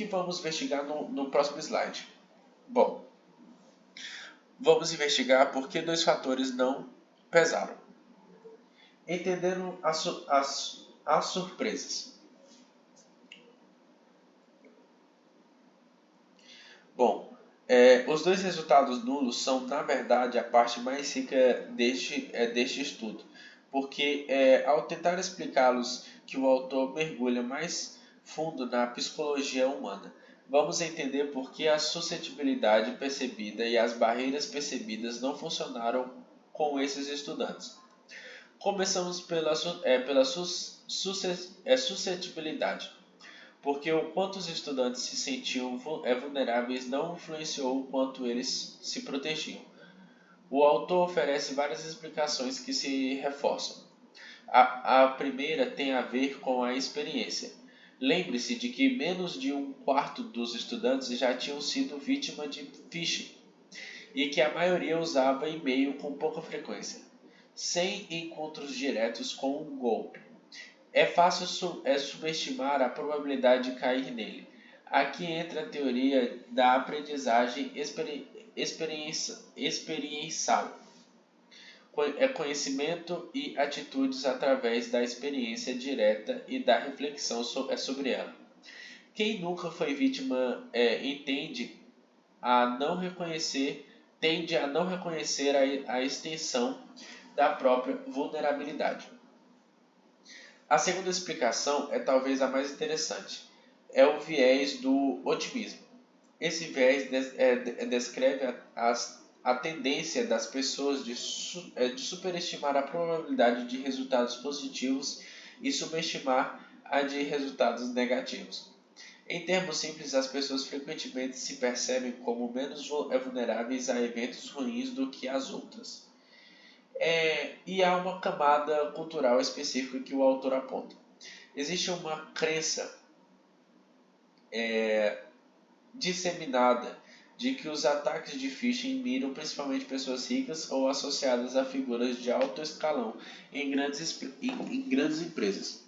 vamos investigar no próximo slide? Bom, vamos investigar por que 2 fatores não pesaram. Entendendo as surpresas. Bom, os 2 resultados nulos são, na verdade, a parte mais rica deste estudo, porque ao tentar explicá-los que o autor mergulha mais fundo na psicologia humana. Vamos entender por que a suscetibilidade percebida e as barreiras percebidas não funcionaram com esses estudantes. Começamos pela suscetibilidade, porque o quanto os estudantes se sentiam vulneráveis não influenciou o quanto eles se protegiam. O autor oferece várias explicações que se reforçam. A primeira tem a ver com a experiência. Lembre-se de que menos de 1/4 dos estudantes já tinham sido vítima de phishing e que a maioria usava e-mail com pouca frequência, sem encontros diretos com um golpe. É fácil subestimar a probabilidade de cair nele. Aqui entra a teoria da aprendizagem experiencial. Conhecimento e atitudes através da experiência direta e da reflexão sobre ela. Quem nunca foi vítima tende a não reconhecer a extensão da própria vulnerabilidade. A segunda explicação é talvez a mais interessante. É o viés do otimismo. Esse viés descreve a tendência das pessoas de superestimar a probabilidade de resultados positivos e subestimar a de resultados negativos. Em termos simples, as pessoas frequentemente se percebem como menos vulneráveis a eventos ruins do que as outras. E há uma camada cultural específica que o autor aponta. Existe uma crença disseminada de que os ataques de phishing miram principalmente pessoas ricas ou associadas a figuras de alto escalão em grandes empresas.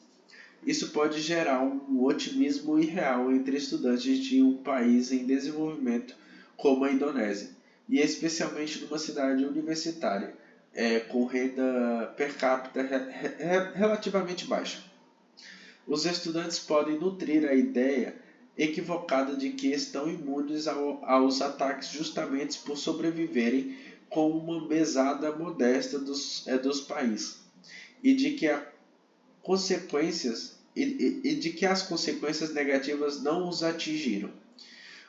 Isso pode gerar um otimismo irreal entre estudantes de um país em desenvolvimento como a Indonésia, e especialmente numa cidade universitária, com renda per capita relativamente baixa. Os estudantes podem nutrir a ideia equivocada de que estão imunes aos ataques justamente por sobreviverem com uma mesada modesta dos países, e de que as consequências negativas não os atingiram.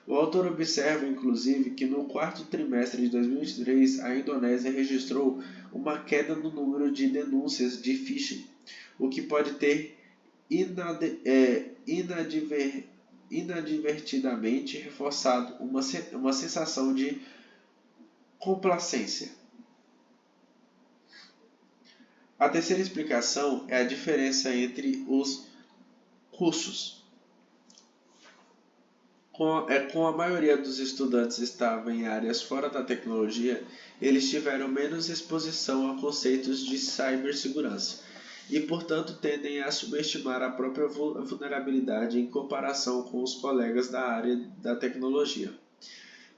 O autor observa, inclusive, que no 4º trimestre de 2023 a Indonésia registrou uma queda no número de denúncias de phishing, o que pode ter inadvertidamente reforçado uma sensação de complacência. A terceira explicação é a diferença entre os cursos. Com a maioria dos estudantes estava em áreas fora da tecnologia, eles tiveram menos exposição a conceitos de cibersegurança e, portanto, tendem a subestimar a própria vulnerabilidade em comparação com os colegas da área da tecnologia.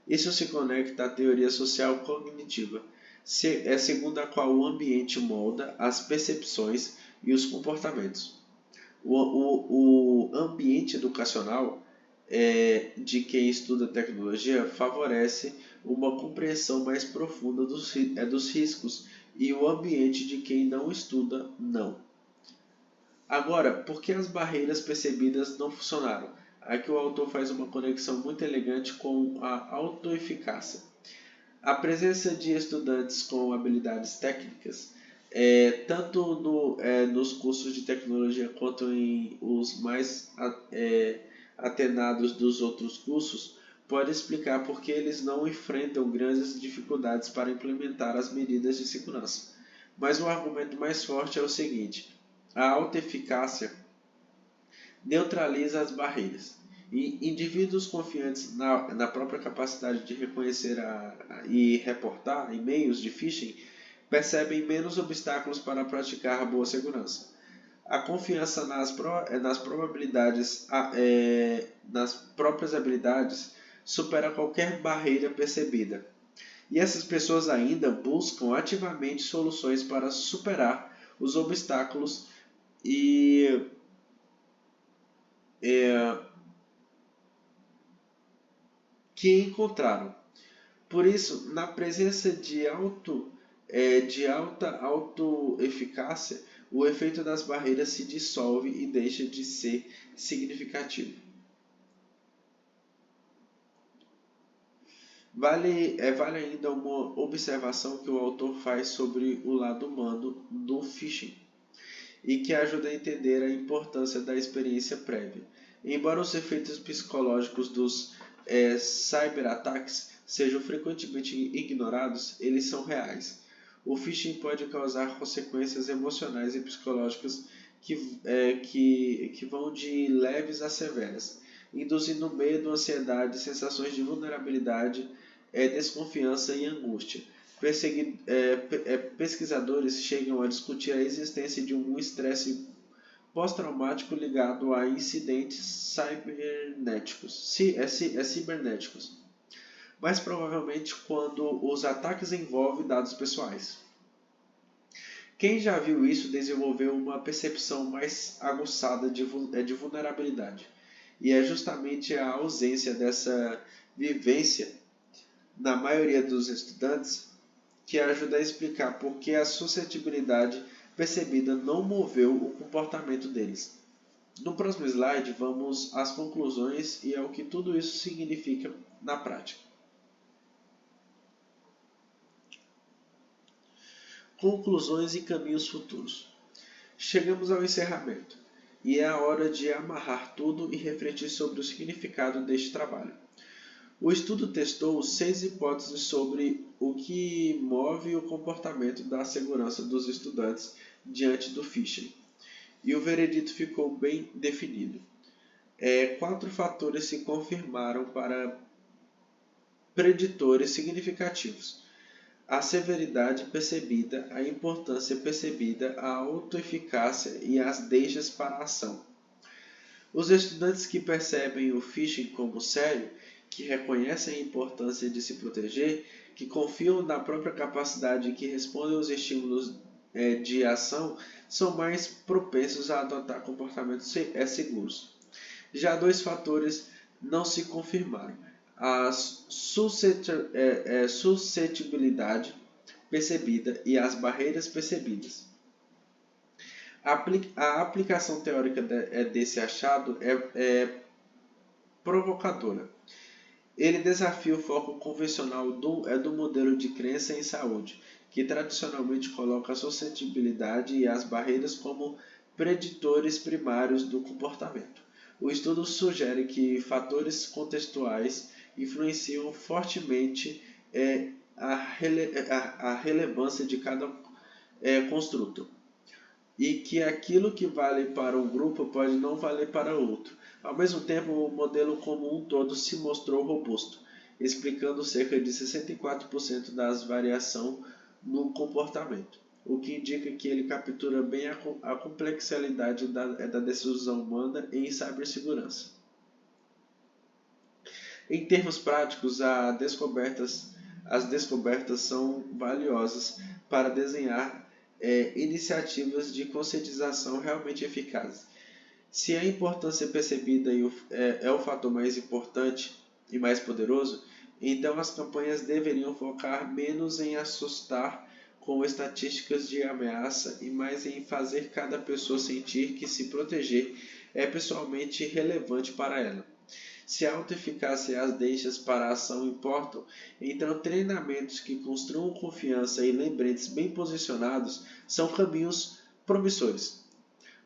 Isso se conecta à teoria social cognitiva, segundo a qual o ambiente molda as percepções e os comportamentos. O ambiente educacional de quem estuda tecnologia favorece uma compreensão mais profunda dos riscos e o ambiente de quem não estuda não. Agora, por que as barreiras percebidas não funcionaram? Aqui o autor faz uma conexão muito elegante com a autoeficácia. A presença de estudantes com habilidades técnicas, tanto nos cursos de tecnologia quanto em os mais atenados dos outros cursos, pode explicar por que eles não enfrentam grandes dificuldades para implementar as medidas de segurança. Mas o argumento mais forte é o seguinte: a autoeficácia neutraliza as barreiras. E indivíduos confiantes na própria capacidade de reconhecer e reportar e-mails de phishing percebem menos obstáculos para praticar a boa segurança. A confiança nas próprias habilidades supera qualquer barreira percebida. E essas pessoas ainda buscam ativamente soluções para superar os obstáculos que encontraram. Por isso, na presença de alta autoeficácia, o efeito das barreiras se dissolve e deixa de ser significativo. Vale ainda uma observação que o autor faz sobre o lado humano do phishing e que ajuda a entender a importância da experiência prévia. Embora os efeitos psicológicos dos cyberataques sejam frequentemente ignorados, eles são reais. O phishing pode causar consequências emocionais e psicológicas que vão de leves a severas, induzindo medo, ansiedade, sensações de vulnerabilidade, desconfiança e angústia. Pesquisadores chegam a discutir a existência de um estresse pós-traumático ligado a incidentes cibernéticos, mas provavelmente quando os ataques envolvem dados pessoais. Quem já viu isso desenvolveu uma percepção mais aguçada de vulnerabilidade, e é justamente a ausência dessa vivência na maioria dos estudantes que ajuda a explicar por que a suscetibilidade percebida não moveu o comportamento deles. No próximo slide, vamos às conclusões e ao que tudo isso significa na prática. Conclusões e caminhos futuros. Chegamos ao encerramento, e é a hora de amarrar tudo e refletir sobre o significado deste trabalho. O estudo testou 6 hipóteses sobre o que move o comportamento da segurança dos estudantes diante do phishing, e o veredito ficou bem definido. 4 fatores se confirmaram para preditores significativos: a severidade percebida, a importância percebida, a autoeficácia e as deixas para a ação. Os estudantes que percebem o phishing como sério, que reconhecem a importância de se proteger, que confiam na própria capacidade e que respondem aos estímulos de ação, são mais propensos a adotar comportamentos seguros. Já 2 fatores não se confirmaram: a suscetibilidade percebida e as barreiras percebidas. A aplicação teórica desse achado é provocadora. Ele desafia o foco convencional do modelo de crença em saúde, que tradicionalmente coloca a suscetibilidade e as barreiras como preditores primários do comportamento. O estudo sugere que fatores contextuais influenciam fortemente a relevância de cada construto, e que aquilo que vale para um grupo pode não valer para outro. Ao mesmo tempo, o modelo como um todo se mostrou robusto, explicando cerca de 64% das variação no comportamento, o que indica que ele captura bem a complexidade da decisão humana em cibersegurança. Em termos práticos, as descobertas são valiosas para desenhar iniciativas de conscientização realmente eficazes. Se a importância percebida é o fator mais importante e mais poderoso, então as campanhas deveriam focar menos em assustar com estatísticas de ameaça e mais em fazer cada pessoa sentir que se proteger é pessoalmente relevante para ela. Se a autoeficácia e as deixas para a ação importam, então treinamentos que construam confiança e lembretes bem posicionados são caminhos promissores.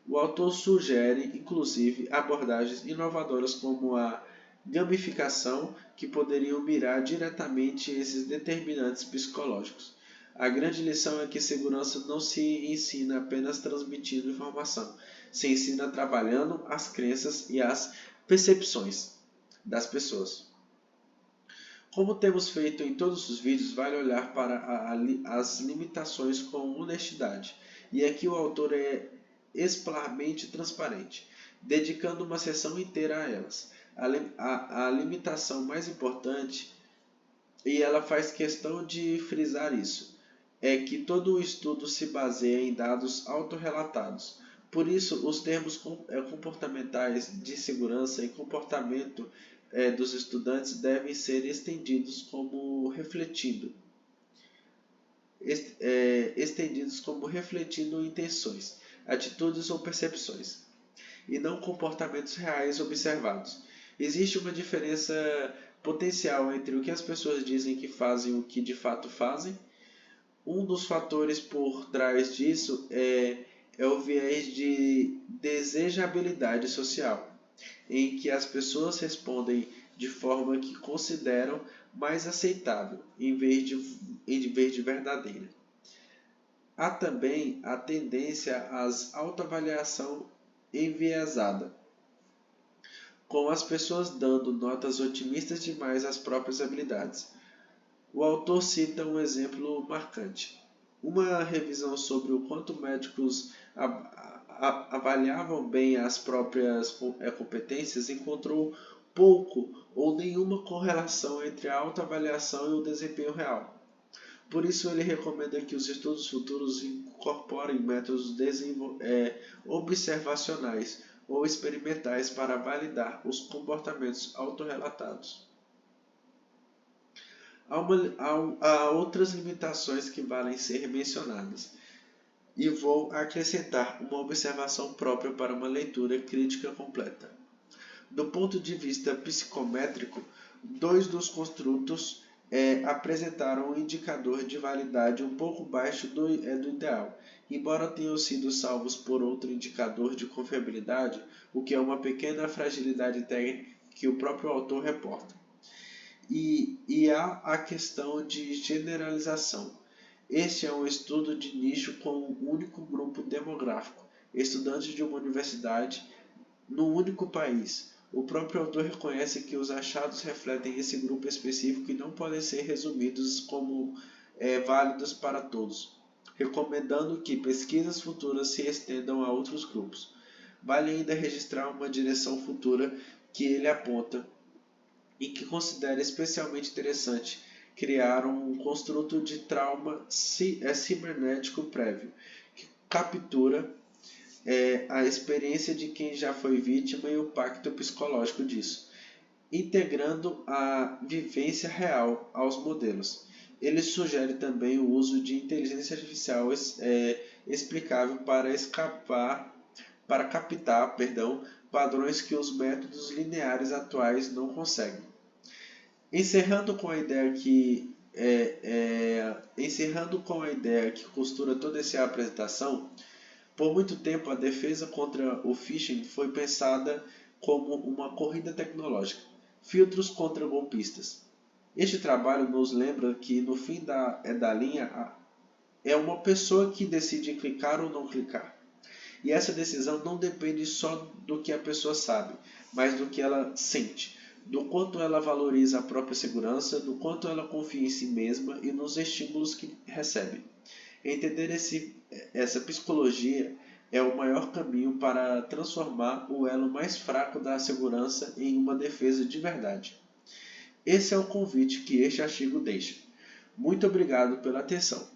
O autor sugere, inclusive, abordagens inovadoras como a gamificação, que poderiam mirar diretamente esses determinantes psicológicos. A grande lição é que segurança não se ensina apenas transmitindo informação, se ensina trabalhando as crenças e as percepções das pessoas. Como temos feito em todos os vídeos, vale olhar para as limitações com honestidade. E aqui o autor é exemplarmente transparente, dedicando uma sessão inteira a elas. A limitação mais importante, e ela faz questão de frisar isso, é que todo o estudo se baseia em dados autorrelatados. Por isso, os termos comportamentais de segurança e comportamento dos estudantes devem ser estendidos como refletindo intenções, atitudes ou percepções, e não comportamentos reais observados. Existe uma diferença potencial entre o que as pessoas dizem que fazem e o que de fato fazem. Um dos fatores por trás disso é o viés de desejabilidade social, em que as pessoas respondem de forma que consideram mais aceitável, em vez de verdadeira. Há também a tendência à autoavaliação enviesada, com as pessoas dando notas otimistas demais às próprias habilidades. O autor cita um exemplo marcante. Uma revisão sobre o quanto médicos avaliavam bem as próprias competências encontrou pouco ou nenhuma correlação entre a autoavaliação e o desempenho real. Por isso, ele recomenda que os estudos futuros incorporem métodos observacionais ou experimentais para validar os comportamentos autorrelatados. Há outras limitações que valem ser mencionadas, e vou acrescentar uma observação própria para uma leitura crítica completa. Do ponto de vista psicométrico, 2 dos construtos apresentaram um indicador de validade um pouco baixo do ideal, embora tenham sido salvos por outro indicador de confiabilidade, o que é uma pequena fragilidade técnica que o próprio autor reporta. E há a questão de generalização. Este é um estudo de nicho com um único grupo demográfico, estudantes de uma universidade, num único país. O próprio autor reconhece que os achados refletem esse grupo específico e não podem ser resumidos como válidos para todos, recomendando que pesquisas futuras se estendam a outros grupos. Vale ainda registrar uma direção futura que ele aponta e que considera especialmente interessante: criar um construto de trauma cibernético prévio, que captura a experiência de quem já foi vítima e o impacto psicológico disso, integrando a vivência real aos modelos. Ele sugere também o uso de inteligência artificial explicável para captar padrões que os métodos lineares atuais não conseguem. Encerrando com a ideia que costura toda essa apresentação, por muito tempo a defesa contra o phishing foi pensada como uma corrida tecnológica, filtros contra golpistas. Este trabalho nos lembra que no fim da linha é uma pessoa que decide clicar ou não clicar. E essa decisão não depende só do que a pessoa sabe, mas do que ela sente, do quanto ela valoriza a própria segurança, do quanto ela confia em si mesma e nos estímulos que recebe. Entender essa psicologia é o maior caminho para transformar o elo mais fraco da segurança em uma defesa de verdade. Esse é o convite que este artigo deixa. Muito obrigado pela atenção.